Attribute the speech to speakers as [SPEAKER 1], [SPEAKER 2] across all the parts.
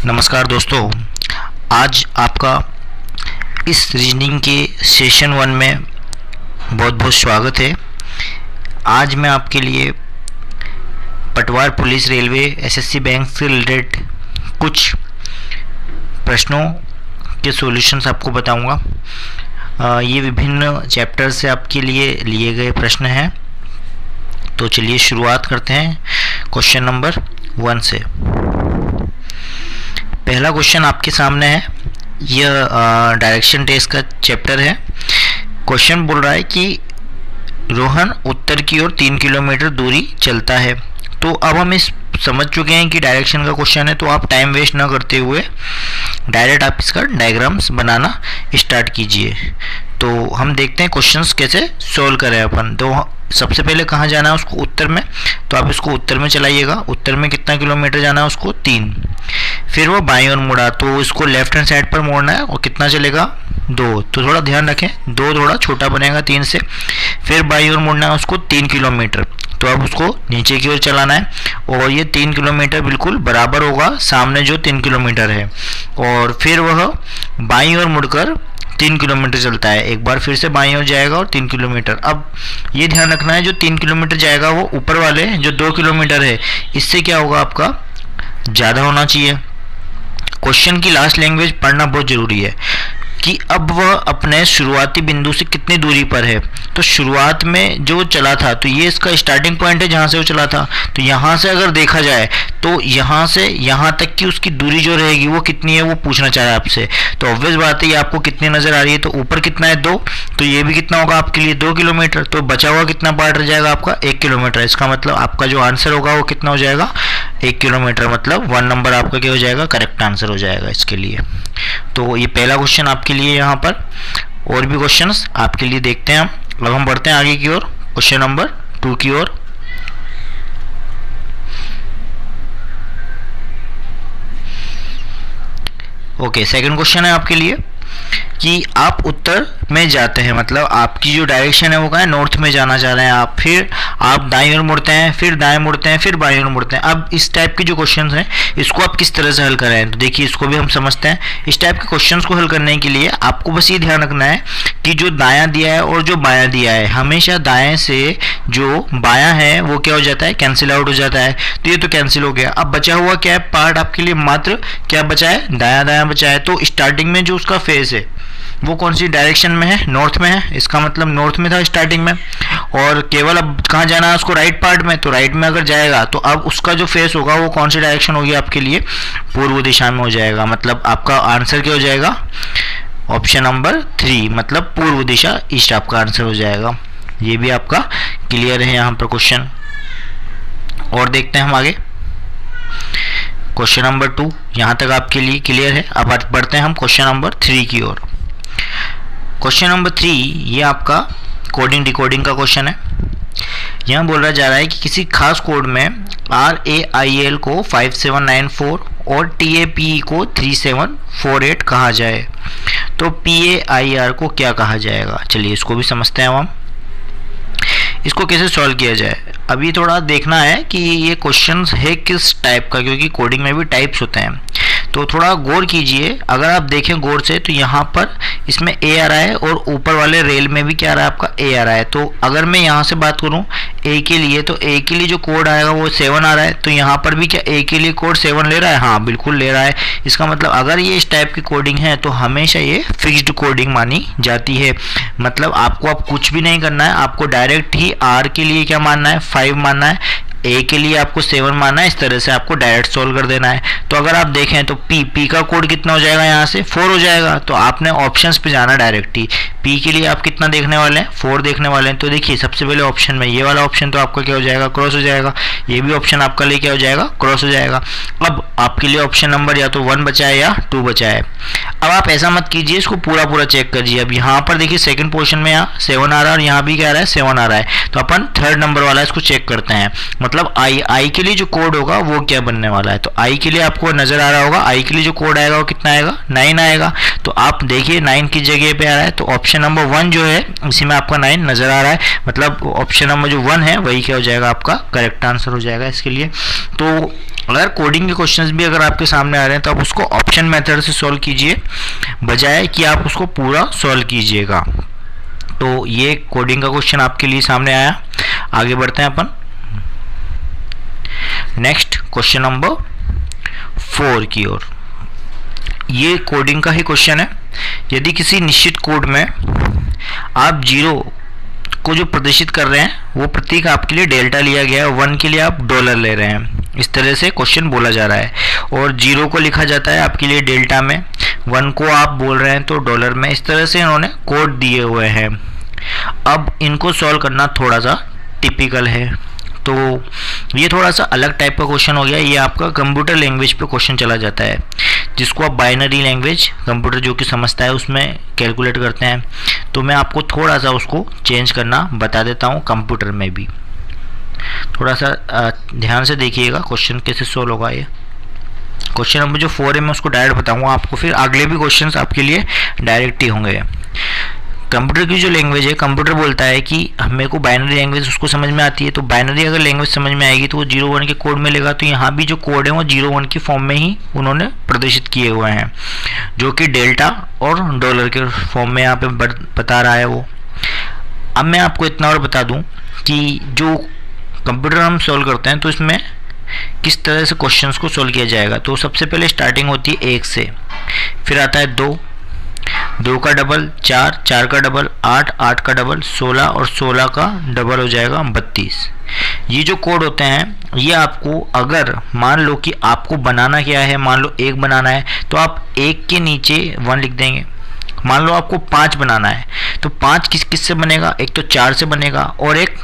[SPEAKER 1] नमस्कार दोस्तों, आज आपका इस रीजनिंग के सेशन 1 में बहुत बहुत स्वागत है। आज मैं आपके लिए पटवार पुलिस रेलवे एसएससी बैंक से रिलेटेड कुछ प्रश्नों के सॉल्यूशंस आपको बताऊंगा। ये विभिन्न चैप्टर से आपके लिए लिए गए प्रश्न हैं। तो चलिए शुरुआत करते हैं क्वेश्चन नंबर 1 से। पहला क्वेश्चन आपके सामने है। यह डायरेक्शन टेस्ट का चैप्टर है। क्वेश्चन बोल रहा है कि रोहन उत्तर की ओर 3 किलोमीटर दूरी चलता है। तो अब हम इस समझ चुके हैं कि डायरेक्शन का क्वेश्चन है, तो आप टाइम वेस्ट ना करते हुए डायरेक्ट आप इसका डायग्राम्स बनाना स्टार्ट कीजिए। तो हम देखते हैं क्वेश्चंस कैसे सोल्व करें अपन। तो सबसे पहले कहाँ जाना है उसको, उत्तर में। तो आप इसको उत्तर में चलाइएगा। उत्तर में कितना किलोमीटर जाना है उसको, 3। फिर वो बाईं ओर मुड़ा, तो इसको लेफ्ट हैंड साइड पर मोड़ना है और कितना चलेगा, 2। तो थोड़ा ध्यान रखें, 2 थोड़ा छोटा बनेगा 3 से। फिर बाईं ओर मुड़ना है उसको 3 किलोमीटर, तो अब उसको नीचे की ओर चलाना है और ये 3 किलोमीटर बिल्कुल बराबर होगा सामने जो 3 किलोमीटर है। और फिर वह बाईं ओर मुड़कर 3 किलोमीटर चलता है। एक बार फिर से बाईं ओर जाएगा और 3 किलोमीटर। अब ये ध्यान रखना है, जो 3 किलोमीटर जाएगा वो ऊपर वाले जो 2 किलोमीटर है इससे क्या होगा, आपका ज़्यादा होना चाहिए। क्वेश्चन की लास्ट लैंग्वेज पढ़ना बहुत ज़रूरी है कि अब वह अपने शुरुआती बिंदु से कितनी दूरी पर है। तो शुरुआत में जो चला था, तो ये इसका स्टार्टिंग पॉइंट है जहाँ से वो चला था। तो यहाँ से अगर देखा जाए तो यहाँ से यहाँ तक की उसकी दूरी जो रहेगी वो कितनी है, वो पूछना चाहे आपसे। तो ऑब्वियस बात है, ये आपको कितनी नज़र आ रही है। तो ऊपर कितना है, 2। तो ये भी कितना होगा आपके लिए, 2 किलोमीटर। तो बचा हुआ कितना पार्ट रह जाएगा आपका, 1 किलोमीटर। इसका मतलब आपका जो आंसर होगा वो कितना हो जाएगा, 1 किलोमीटर। मतलब 1 नंबर आपका क्या हो जाएगा, करेक्ट आंसर हो जाएगा इसके लिए। तो ये पहला क्वेश्चन आपके लिए यहाँ पर। और भी क्वेश्चंस आपके लिए देखते हैं हम। अब हम बढ़ते हैं आगे की ओर, क्वेश्चन नंबर 2 की ओर। ओके, सेकंड क्वेश्चन है आपके लिए कि आप उत्तर में जाते हैं, मतलब आपकी जो डायरेक्शन है वो कहाँ है, नॉर्थ में जाना चाह रहे हैं आप। फिर आप दाईं ओर मुड़ते हैं, फिर दाएं मुड़ते हैं, फिर बाईं ओर मुड़ते हैं। अब इस टाइप के जो क्वेश्चंस हैं इसको आप किस तरह से हल करें, तो देखिए इसको भी हम समझते हैं। इस टाइप के क्वेश्चंस को हल करने के लिए आपको बस ये ध्यान रखना है कि जो दायां दिया है और जो बायां दिया है, हमेशा दाएं से जो बायां है वो क्या हो जाता है, कैंसिल आउट हो जाता है। तो ये तो कैंसिल हो गया। अब बचा हुआ क्या है पार्ट आपके लिए, मात्र क्या बचा है, दायां दायां बचा है। तो स्टार्टिंग में जो उसका फेस है वो कौन सी डायरेक्शन में है, नॉर्थ में है। इसका मतलब नॉर्थ में था स्टार्टिंग में, और केवल अब कहाँ जाना है उसको, राइट पार्ट में। तो राइट में अगर जाएगा तो अब उसका जो फेस होगा वो कौन सी डायरेक्शन होगी आपके लिए, पूर्व दिशा में हो जाएगा। मतलब आपका आंसर क्या हो जाएगा, ऑप्शन नंबर 3, मतलब पूर्व दिशा, ईस्ट आपका आंसर हो जाएगा। ये भी आपका क्लियर है यहाँ पर क्वेश्चन। और देखते हैं हम आगे, क्वेश्चन नंबर 2 यहाँ तक आपके लिए क्लियर है। अब बढ़ते हैं हम क्वेश्चन नंबर 3 की ओर। क्वेश्चन नंबर 3 ये आपका कोडिंग डिकोडिंग का क्वेश्चन है। यहाँ बोला जा रहा है कि किसी खास कोड में RAIL को 5794 और TAPE को 3748 कहा जाए, तो PAIR को क्या कहा जाएगा। चलिए इसको भी समझते हैं हम, इसको कैसे सॉल्व किया जाए। अभी थोड़ा देखना है कि ये क्वेश्चंस है किस टाइप का, क्योंकि कोडिंग में भी टाइप्स होते हैं। तो थोड़ा गौर कीजिए। अगर आप देखें गौर से तो यहाँ पर इसमें A आ रहा है और ऊपर वाले रेल में भी क्या आ रहा है आपका A आ रहा है। तो अगर मैं यहाँ से बात करूँ A के लिए, तो A के लिए जो कोड आएगा वो 7 आ रहा है। तो यहाँ पर भी क्या A के लिए कोड 7 ले रहा है, हाँ बिल्कुल ले रहा है। इसका मतलब अगर ये इस टाइप की कोडिंग है तो हमेशा ये फिक्स्ड कोडिंग मानी जाती है। मतलब आपको अब कुछ भी नहीं करना है, आपको डायरेक्ट ही R के लिए क्या मानना है, 5 मानना है, A के लिए आपको 7 मानना है। इस तरह से आपको डायरेक्ट सोल्व कर देना है। तो अगर आप देखें तो P का कोड कितना हो जाएगा, यहाँ से 4 हो जाएगा। तो आपने ऑप्शंस पे जाना डायरेक्ट ही। P के लिए आप कितना देखने वाले हैं, 4 देखने वाले हैं। तो देखिए सबसे पहले ऑप्शन में ये वाला ऑप्शन तो आपका क्या हो जाएगा, क्रॉस हो जाएगा। ये भी ऑप्शन आपका लिए क्या हो जाएगा, क्रॉस हो जाएगा। अब आपके लिए ऑप्शन नंबर या तो 1 बचा है या 2 बचा है। अब आप ऐसा मत कीजिए, इसको पूरा पूरा चेक करिए। अब यहाँ पर देखिए सेकंड पोर्शन में यहाँ 7 आ रहा है और यहाँ भी क्या आ रहा है, 7 आ रहा है। तो अपन थर्ड नंबर वाला इसको चेक करते हैं। मतलब आई के लिए जो कोड होगा वो क्या बनने वाला है। तो आई के लिए आपको नजर आ रहा होगा, आई के लिए जो कोड आएगा वो कितना आएगा, 9 आएगा। तो आप देखिए 9 की जगह पे आ रहा है, तो ऑप्शन नंबर 1 जो है इसी में आपका 9 नज़र आ रहा है, मतलब ऑप्शन नंबर जो 1 है वही क्या हो जाएगा, आपका करेक्ट आंसर हो जाएगा इसके लिए। तो अगर कोडिंग के क्वेश्चंस भी अगर आपके सामने आ रहे हैं तो आप उसको ऑप्शन मेथड से सॉल्व कीजिए, बजाय कि आप उसको पूरा सॉल्व कीजिएगा। तो ये कोडिंग का क्वेश्चन आपके लिए सामने आया। आगे बढ़ते हैं अपन नेक्स्ट क्वेश्चन नंबर 4 की ओर। ये कोडिंग का ही क्वेश्चन है। यदि किसी निश्चित कोड में आप 0 को जो प्रदर्शित कर रहे हैं वो प्रतीक आपके लिए डेल्टा लिया गया है, 1 के लिए आप डॉलर ले रहे हैं, इस तरह से क्वेश्चन बोला जा रहा है, और 0 को लिखा जाता है आपके लिए डेल्टा में, 1 को आप बोल रहे हैं तो डॉलर में। इस तरह से इन्होंने कोड दिए हुए हैं। अब इनको सॉल्व करना थोड़ा सा टिपिकल है, तो ये थोड़ा सा अलग टाइप का क्वेश्चन हो गया। ये आपका कंप्यूटर लैंग्वेज पे क्वेश्चन चला जाता है, जिसको आप बाइनरी लैंग्वेज कंप्यूटर जो कि समझता है उसमें कैलकुलेट करते हैं। तो मैं आपको थोड़ा सा उसको चेंज करना बता देता हूँ कंप्यूटर में भी। थोड़ा सा ध्यान से देखिएगा क्वेश्चन कैसे सोल्व होगा। ये क्वेश्चन नंबर जो 4 है मैं उसको डायरेक्ट बताऊँगा आपको, फिर अगले भी क्वेश्चन आपके लिए डायरेक्ट ही होंगे। कंप्यूटर की जो लैंग्वेज है, कंप्यूटर बोलता है कि मेरे को बाइनरी लैंग्वेज उसको समझ में आती है, तो बाइनरी अगर लैंग्वेज समझ में आएगी तो वो 0-1 के कोड में लेगा। तो यहाँ भी जो कोड है वो 0-1 की फॉर्म में ही उन्होंने प्रदर्शित किए हुए हैं, जो कि डेल्टा और डॉलर के फॉर्म में यहाँ पे बता रहा है वो। अब मैं आपको इतना और बता दूँ कि जो कंप्यूटर हम सॉल्व करते हैं तो इसमें किस तरह से क्वेश्चंस को सॉल्व किया जाएगा। तो सबसे पहले स्टार्टिंग होती है 1 से, फिर आता है 2, 2 का डबल 4, 4 का डबल 8, 8 का डबल 16 और 16 का डबल हो जाएगा 32। ये जो कोड होते हैं ये आपको, अगर मान लो कि आपको बनाना क्या है, मान लो 1 बनाना है तो आप 1 के नीचे 1 लिख देंगे। मान लो आपको 5 बनाना है तो 5 किस किस से बनेगा, एक तो 4 से बनेगा और एक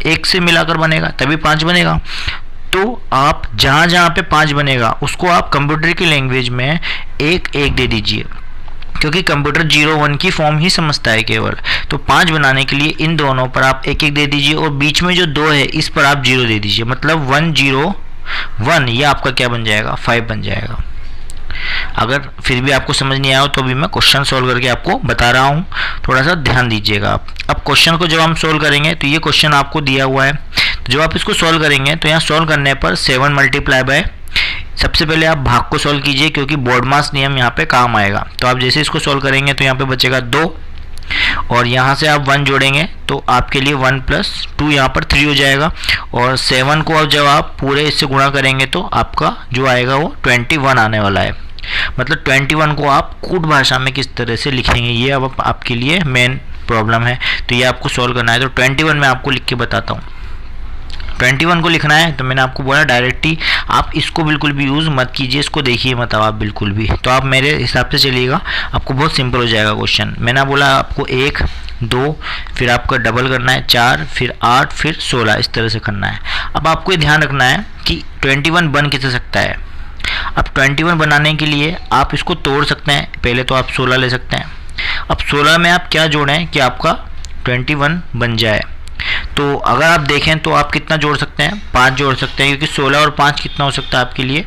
[SPEAKER 1] 1 से मिलाकर बनेगा, तभी 5 बनेगा। तो आप जहाँ जहाँ पे 5 बनेगा उसको आप कंप्यूटर की लैंग्वेज में 1-1 दे दीजिए, क्योंकि कंप्यूटर 0-1 की फॉर्म ही समझता है केवल। तो 5 बनाने के लिए इन दोनों पर आप 1-1 दे दीजिए और बीच में जो 2 है इस पर आप 0 दे दीजिए, मतलब 1-0-1 ये आपका क्या बन जाएगा, 5 बन जाएगा। अगर फिर भी आपको समझ नहीं आया हो तो भी मैं क्वेश्चन सोल्व करके आपको बता रहा हूँ, थोड़ा सा ध्यान दीजिएगा आप। अब क्वेश्चन को जब हम सोल्व करेंगे तो ये क्वेश्चन आपको दिया हुआ है, तो जब आप इसको सोल्व करेंगे तो यहाँ सोल्व करने पर 7 मल्टीप्लाई बाय, सबसे पहले आप भाग को सॉल्व कीजिए क्योंकि बोर्ड मास नियम यहाँ पे काम आएगा। तो आप जैसे इसको सॉल्व करेंगे तो यहाँ पे बचेगा 2 और यहाँ से आप 1 जोड़ेंगे तो आपके लिए 1 + 2 यहाँ पर 3 हो जाएगा, और 7 को अब जब आप पूरे इससे गुणा करेंगे तो आपका जो आएगा वो 21 आने वाला है। मतलब 21 को आप कूट भाषा में किस तरह से लिखेंगे ये अब आपके लिए मेन प्रॉब्लम है, तो ये आपको सॉल्व करना है। तो 21 मैं आपको लिख के बताता हूँ। 21 को लिखना है तो मैंने आपको बोला डायरेक्ट ही आप इसको बिल्कुल भी यूज़ मत कीजिए, इसको देखिए मत आप बिल्कुल भी। तो आप मेरे हिसाब से चलिएगा, आपको बहुत सिंपल हो जाएगा क्वेश्चन। मैंने बोला आपको 1, 2, फिर आपका डबल करना है 4, फिर 8, फिर 16, इस तरह से करना है। अब आपको ये ध्यान रखना है कि 21 बन कैसे सकता है। अब 21 बनाने के लिए आप इसको तोड़ सकते हैं, पहले तो आप 16 ले सकते हैं। अब 16 में आप क्या जोड़ें कि आपका 21 बन जाए। तो अगर आप देखें तो आप कितना जोड़ सकते हैं, 5 जोड़ सकते हैं, क्योंकि 16 और 5 कितना हो सकता है आपके लिए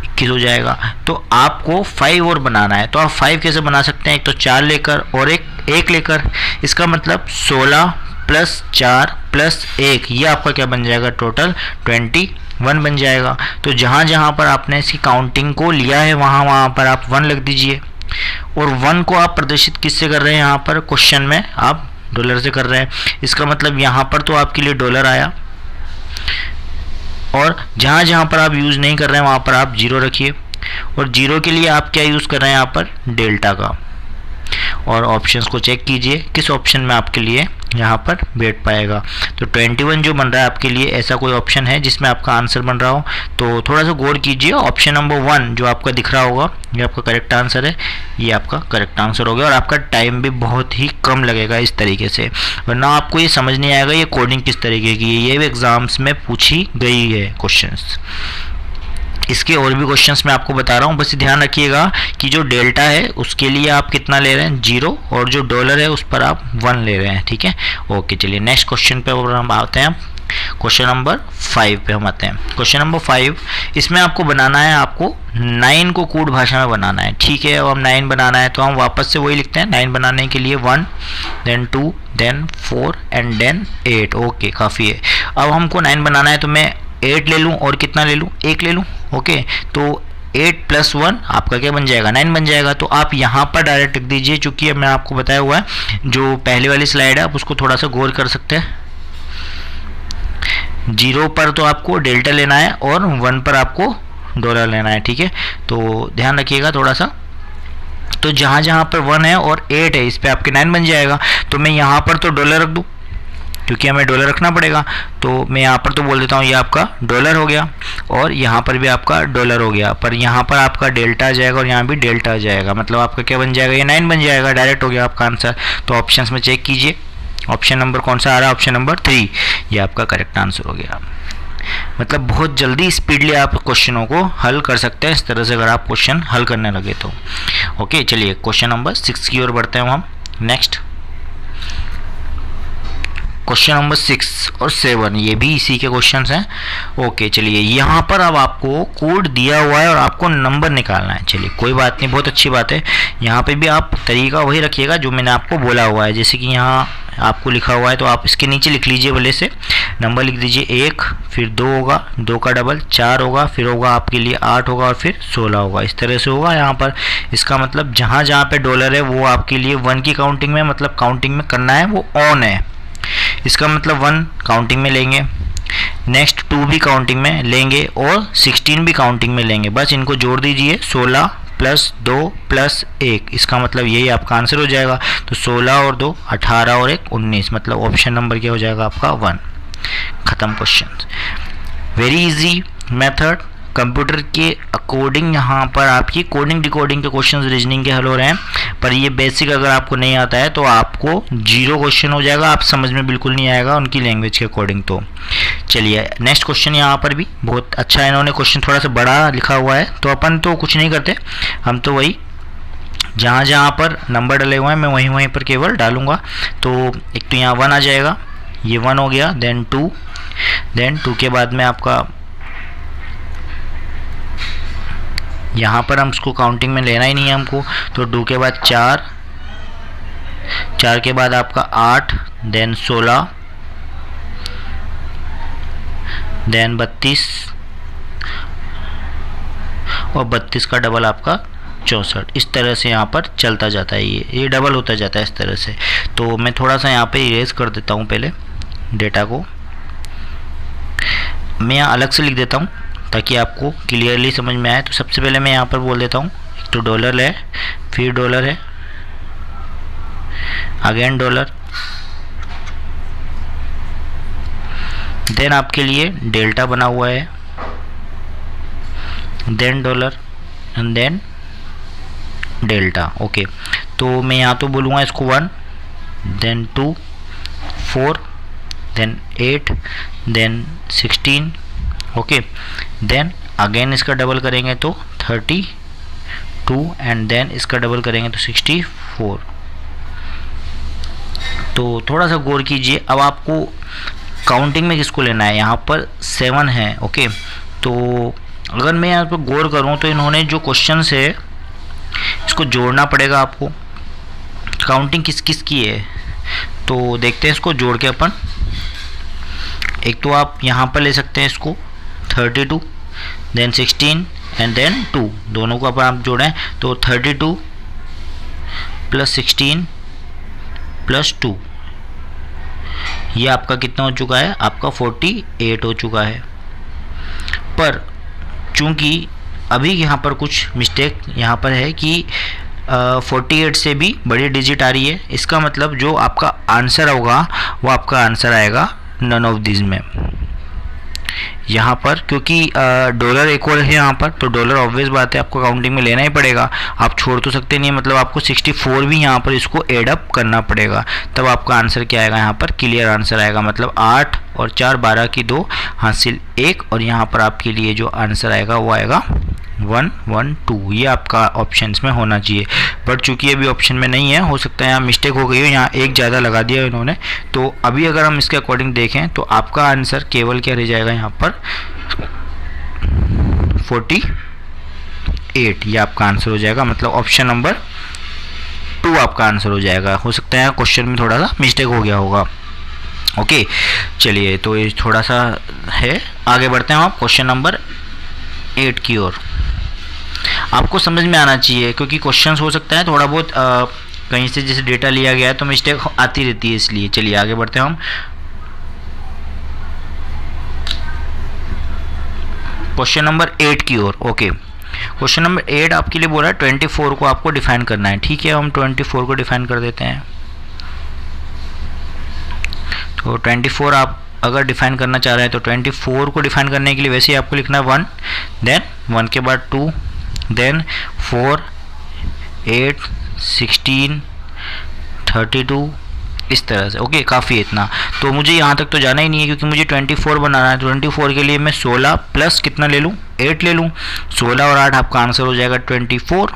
[SPEAKER 1] 21 हो जाएगा। तो आपको 5 और बनाना है, तो आप 5 कैसे बना सकते हैं, एक तो 4 लेकर और एक 1 लेकर। इसका मतलब 16 + 4 + 1 ये आपका क्या बन जाएगा, टोटल 21 बन जाएगा। तो जहाँ जहाँ पर आपने इसकी काउंटिंग को लिया है वहाँ वहाँ पर आप 1 लिख दीजिए, और 1 को आप प्रदर्शित किससे कर रहे हैं, यहाँ पर क्वेश्चन में आप डॉलर से कर रहे हैं। इसका मतलब यहाँ पर तो आपके लिए डॉलर आया, और जहाँ जहाँ पर आप यूज़ नहीं कर रहे हैं वहाँ पर आप 0 रखिए, और 0 के लिए आप क्या यूज़ कर रहे हैं यहाँ पर, डेल्टा का। और ऑप्शंस को चेक कीजिए किस ऑप्शन में आपके लिए यहाँ पर बैठ पाएगा। तो 21 जो बन रहा है आपके लिए, ऐसा कोई ऑप्शन है जिसमें आपका आंसर बन रहा हो तो थोड़ा सा गौर कीजिए। ऑप्शन नंबर 1 जो आपका दिख रहा होगा ये आपका करेक्ट आंसर है, ये आपका करेक्ट आंसर हो गया, और आपका टाइम भी बहुत ही कम लगेगा इस तरीके से, वरना आपको ये समझ नहीं आएगा ये कोडिंग किस तरीके की है। ये भी एग्जाम्स में पूछी गई है क्वेश्चंस। इसके और भी क्वेश्चंस मैं आपको बता रहा हूँ, बस ध्यान रखिएगा कि जो डेल्टा है उसके लिए आप कितना ले रहे हैं, 0, और जो डॉलर है उस पर आप 1 ले रहे हैं, ठीक है। ओके, चलिए नेक्स्ट क्वेश्चन पे हम आते हैं। क्वेश्चन नंबर 5 पे हम आते हैं। क्वेश्चन नंबर 5, इसमें आपको बनाना है, आपको 9 को कूट भाषा में बनाना है। ठीक है, अब हम 9 बनाना है तो हम वापस से वही लिखते हैं। 9 बनाने के लिए 1 then 2 then 4 and then 8। Okay, काफ़ी है। अब हमको 9 बनाना है तो मैं 8 ले लूँ और कितना ले लूँ, 1 ले लूँ। ओके, तो 8 + 1 आपका क्या बन जाएगा, 9 बन जाएगा। तो आप यहाँ पर डायरेक्ट लिख दीजिए, चूँकि अब मैं आपको बताया हुआ है जो पहले वाली स्लाइड है आप उसको थोड़ा सा गौर कर सकते हैं। 0 पर तो आपको डेल्टा लेना है और 1 पर आपको डॉलर लेना है। ठीक है, तो ध्यान रखिएगा थोड़ा सा। तो जहाँ जहाँ पर 1 है और 8 है इस पर आपके 9 बन जाएगा। तो मैं यहाँ पर तो डॉलर रख दूँ क्योंकि हमें डॉलर रखना पड़ेगा। तो मैं यहाँ पर तो बोल देता हूँ ये आपका डॉलर हो गया और यहाँ पर भी आपका डॉलर हो गया। पर यहाँ पर आपका डेल्टा आ जाएगा और यहाँ भी डेल्टा आ जाएगा, मतलब आपका क्या बन जाएगा, ये 9 बन जाएगा। डायरेक्ट हो गया आपका आंसर। तो ऑप्शंस में चेक कीजिए, ऑप्शन नंबर कौन सा आ रहा है, ऑप्शन नंबर 3, ये आपका करेक्ट आंसर हो गया। मतलब बहुत जल्दी स्पीडली आप क्वेश्चनों को हल कर सकते हैं इस तरह से, अगर आप क्वेश्चन हल करने लगे तो। ओके, चलिए क्वेश्चन नंबर 6 की ओर बढ़ते हैं हम। नेक्स्ट क्वेश्चन नंबर 6 और 7 ये भी इसी के क्वेश्चंस हैं। ओके, चलिए यहाँ पर अब आपको कोड दिया हुआ है और आपको नंबर निकालना है। चलिए कोई बात नहीं, बहुत अच्छी बात है। यहाँ पे भी आप तरीका वही रखिएगा जो मैंने आपको बोला हुआ है। जैसे कि यहाँ आपको लिखा हुआ है तो आप इसके नीचे लिख लीजिए, भले से नंबर लिख दीजिए 1, फिर 2 होगा, 2 का डबल 4 होगा, फिर होगा आपके लिए 8 होगा और फिर 16 होगा। इस तरह से होगा यहाँ पर। इसका मतलब जहाँ जहाँ पे डॉलर है वो आपके लिए 1 की काउंटिंग में, मतलब काउंटिंग में करना है, वो ऑन है। इसका मतलब 1 काउंटिंग में लेंगे, नेक्स्ट 2 भी काउंटिंग में लेंगे और 16 भी काउंटिंग में लेंगे। बस इनको जोड़ दीजिए, 16 + 2 + 1, इसका मतलब यही आपका आंसर हो जाएगा। तो 16 और 2 18 और 1 19, मतलब ऑप्शन नंबर क्या हो जाएगा आपका 1। खत्म question. Very easy method, computer के अकॉर्डिंग यहाँ पर आपकी कोडिंग डिकोडिंग के क्वेश्चंस रीजनिंग के हल हो रहे हैं। पर ये बेसिक अगर आपको नहीं आता है तो आपको 0 क्वेश्चन हो जाएगा, आप समझ में बिल्कुल नहीं आएगा उनकी लैंग्वेज के अकॉर्डिंग। तो चलिए नेक्स्ट क्वेश्चन, यहाँ पर भी बहुत अच्छा इन्होंने क्वेश्चन थोड़ा सा बड़ा लिखा हुआ है। तो अपन तो कुछ नहीं करते, हम तो वही जहाँ जहाँ पर नंबर डले हुए हैं मैं वहीं वहीं पर केवल डालूंगा। तो एक तो यहाँ 1 आ जाएगा, ये 1 हो गया, देन 2 के बाद में आपका यहाँ पर हम उसको काउंटिंग में लेना ही नहीं है हमको। तो 2 के बाद 4 के बाद आपका 8, देन 16, देन 32 और 32 का डबल आपका 64। इस तरह से यहाँ पर चलता जाता है, ये डबल होता जाता है इस तरह से। तो मैं थोड़ा सा यहाँ पे इरेज कर देता हूँ पहले डेटा को, मैं यहाँ अलग से लिख देता हूँ ताकि आपको क्लियरली समझ में आए। तो सबसे पहले मैं यहाँ पर बोल देता हूँ, एक तो डॉलर है, फिर डॉलर है, अगेन डॉलर, देन आपके लिए डेल्टा बना हुआ है, then dollar and then delta. Okay, तो मैं यहाँ तो बोलूँगा इसको 1, then 2, 4, then 8, then 16। Okay, then again इसका डबल करेंगे तो 32 एंड देन इसका डबल करेंगे तो 64। तो थोड़ा सा गौर कीजिए। अब आपको काउंटिंग में किसको लेना है, यहाँ पर 7 है। ओके, तो अगर मैं यहाँ पर गौर करूँ तो इन्होंने जो क्वेश्चन है इसको जोड़ना पड़ेगा आपको। काउंटिंग किस किस की है तो देखते हैं इसको जोड़ के अपन। एक तो आप यहाँ पर ले सकते हैं इसको 32, देन 16 एंड देन 2, दोनों को अपन आप जोड़ें तो 32 + 16 + 2, ये आपका कितना हो चुका है, आपका 48 हो चुका है। पर चूंकि अभी यहाँ पर कुछ मिस्टेक यहाँ पर है कि 48 से भी बड़ी डिजिट आ रही है। इसका मतलब जो आपका आंसर होगा वो आपका आंसर आएगा नन ऑफ दिस में यहाँ पर, क्योंकि डॉलर एक और है यहाँ पर। तो डॉलर ऑब्वियस बात है आपको काउंटिंग में लेना ही पड़ेगा, आप छोड़ तो सकते नहीं, मतलब आपको 64 भी यहाँ पर इसको एड अप करना पड़ेगा, तब आपका आंसर क्या आएगा, यहाँ पर क्लियर आंसर आएगा। मतलब 8 और 4 12 की 2 हासिल 1, और यहाँ पर आपके लिए जो आंसर आएगा वो आएगा 1 1 2 ये आपका ऑप्शन में होना चाहिए, बट चूंकि अभी ऑप्शन में नहीं है, हो सकता है यहाँ मिस्टेक हो गई हो, यहाँ एक ज़्यादा लगा दिया इन्होंने। तो अभी अगर हम इसके अकॉर्डिंग देखें तो आपका आंसर केवल क्या रह जाएगा यहाँ पर 48, ये आपका आंसर हो जाएगा, मतलब ऑप्शन नंबर 2 आपका आंसर हो जाएगा। हो सकता है क्वेश्चन में थोड़ा सा मिस्टेक हो गया होगा। ओके चलिए, तो ये थोड़ा सा है, आगे बढ़ते हैं आप क्वेश्चन नंबर 8 की ओर। आपको समझ में आना चाहिए, क्योंकि क्वेश्चंस हो सकता है थोड़ा बहुत कहीं से जैसे डेटा लिया गया है तो मिस्टेक आती रहती है, इसलिए चलिए आगे बढ़ते हैं हम क्वेश्चन नंबर 8 की ओर। ओके, क्वेश्चन नंबर 8 आपके लिए बोला है 24 को आपको डिफाइन करना है। ठीक है, हम 24 को डिफाइन कर देते हैं। तो 24 आप अगर डिफाइन करना चाह रहे हैं तो 24 को डिफाइन करने के लिए वैसे ही आपको लिखना है 1, देन 1 के बाद 2, देन 4, 8, 16, 32, इस तरह से। ओके, काफ़ी है इतना। तो मुझे यहाँ तक तो जाना ही नहीं है, क्योंकि मुझे 24 बनाना है। 24 के लिए मैं 16 प्लस कितना ले लूँ, 8 ले लूँ। 16 और 8 आपका आंसर हो जाएगा 24।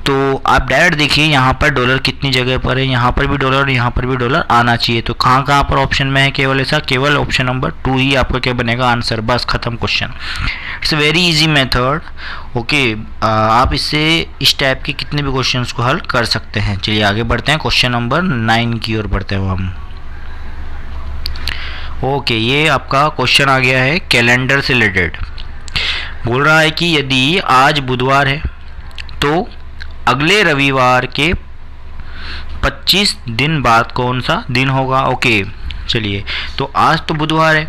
[SPEAKER 1] तो आप डायरेक्ट देखिए यहाँ पर डॉलर कितनी जगह पर है, यहाँ पर भी डॉलर, यहाँ पर भी डॉलर आना चाहिए। तो कहाँ कहाँ पर ऑप्शन में है केवल ऐसा, केवल ऑप्शन नंबर 2 ही आपका क्या बनेगा आंसर, बस खत्म question. It's very easy method. Okay, आप इससे इस टाइप के कितने भी क्वेश्चंस को हल कर सकते हैं। चलिए आगे बढ़ते हैं, क्वेश्चन नंबर 9 की ओर बढ़ते हैं हम। ओके, ये आपका क्वेश्चन आ गया है कैलेंडर से रिलेटेड। बोल रहा है कि यदि आज बुधवार है तो अगले रविवार के 25 दिन बाद कौन सा दिन होगा। ओके चलिए, तो आज तो बुधवार है,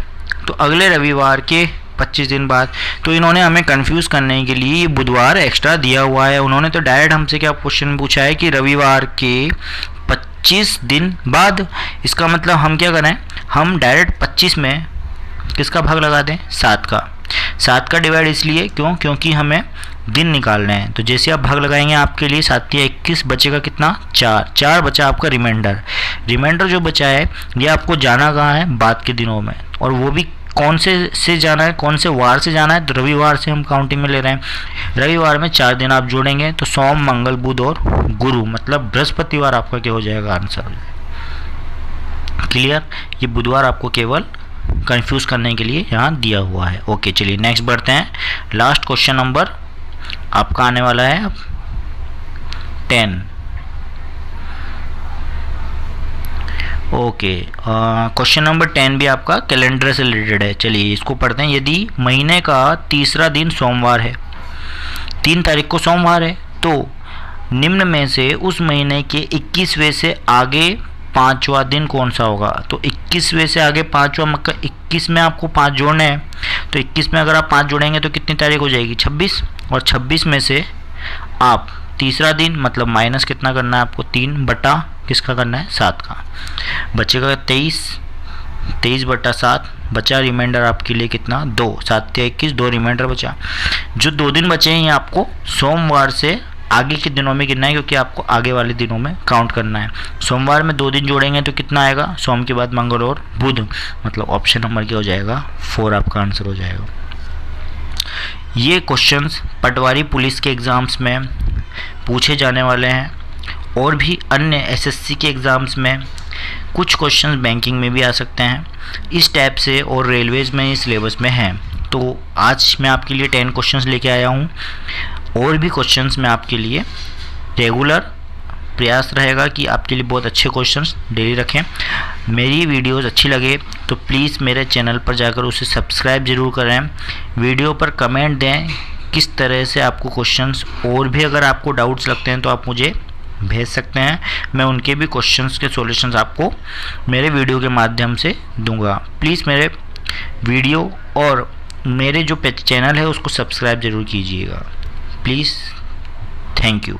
[SPEAKER 1] तो अगले रविवार के 25 दिन बाद। तो इन्होंने हमें कंफ्यूज करने के लिए ये बुधवार एक्स्ट्रा दिया हुआ है। उन्होंने तो डायरेक्ट हमसे क्या क्वेश्चन पूछा है कि रविवार के 25 दिन बाद। इसका मतलब हम क्या करें, हम डायरेक्ट 25 में किसका भाग लगा दें, 7 का। 7 का डिवाइड इसलिए क्योंकि हमें दिन निकालने हैं। तो जैसे आप भाग लगाएंगे आपके लिए 7 या 21 बचेगा कितना, 4 बचा आपका रिमाइंडर जो बचा है ये आपको जाना कहाँ है, बाद के दिनों में। और वो भी कौन से जाना है, कौन से वार से जाना है, तो रविवार से हम काउंटिंग में ले रहे हैं। रविवार में 4 दिन आप जोड़ेंगे तो सोम, मंगल, बुध और गुरु, मतलब बृहस्पतिवार आपका क्या हो जाएगा आंसर। क्लियर, ये बुधवार आपको केवल कंफ्यूज करने के लिए यहाँ दिया हुआ है। ओके चलिए नेक्स्ट बढ़ते हैं। लास्ट क्वेश्चन नंबर आपका आने वाला है 10। ओके, क्वेश्चन नंबर 10 भी आपका कैलेंडर से रिलेटेड है। चलिए इसको पढ़ते हैं। यदि महीने का तीसरा दिन सोमवार है, 3 तारीख को सोमवार है, तो निम्न में से उस महीने के 21वें से आगे 5वां दिन कौन सा होगा। तो 21वें से आगे 5वां, मतलब 21 में आपको 5 जोड़ने हैं। तो 21 में अगर आप 5 जोड़ेंगे तो कितनी तारीख हो जाएगी, 26। और 26 में से आप तीसरा दिन मतलब माइनस कितना करना है आपको, 3 बटा किसका करना है, 7 का। बचेगा 23 बटा 7 बचा, रिमाइंडर आपके लिए कितना, 2। 7 या 21, 2 रिमाइंडर बचा। जो 2 दिन बचे हैं ये आपको सोमवार से आगे के दिनों में गिनना है, क्योंकि आपको आगे वाले दिनों में काउंट करना है। सोमवार में 2 दिन जोड़ेंगे तो कितना आएगा, सोम के बाद मंगल और बुध, मतलब ऑप्शन नंबर क्या हो जाएगा, 4 आपका आंसर हो जाएगा। ये क्वेश्चंस पटवारी पुलिस के एग्ज़ाम्स में पूछे जाने वाले हैं, और भी अन्य एसएससी के एग्ज़ाम्स में कुछ क्वेश्चंस बैंकिंग में भी आ सकते हैं इस टाइप से, और रेलवेज़ में इस सिलेबस में हैं। तो आज मैं आपके लिए 10 क्वेश्चंस लेके आया हूँ, और भी क्वेश्चंस मैं आपके लिए रेगुलर प्रयास रहेगा कि आपके लिए बहुत अच्छे क्वेश्चंस डेली रखें। मेरी वीडियोस अच्छी लगे तो प्लीज़ मेरे चैनल पर जाकर उसे सब्सक्राइब ज़रूर करें। वीडियो पर कमेंट दें किस तरह से आपको क्वेश्चंस, और भी अगर आपको डाउट्स लगते हैं तो आप मुझे भेज सकते हैं। मैं उनके भी क्वेश्चंस के सॉल्यूशंस आपको मेरे वीडियो के माध्यम से दूंगा। प्लीज़ मेरे वीडियो और मेरे जो चैनल है उसको सब्सक्राइब ज़रूर कीजिएगा प्लीज़। Thank you.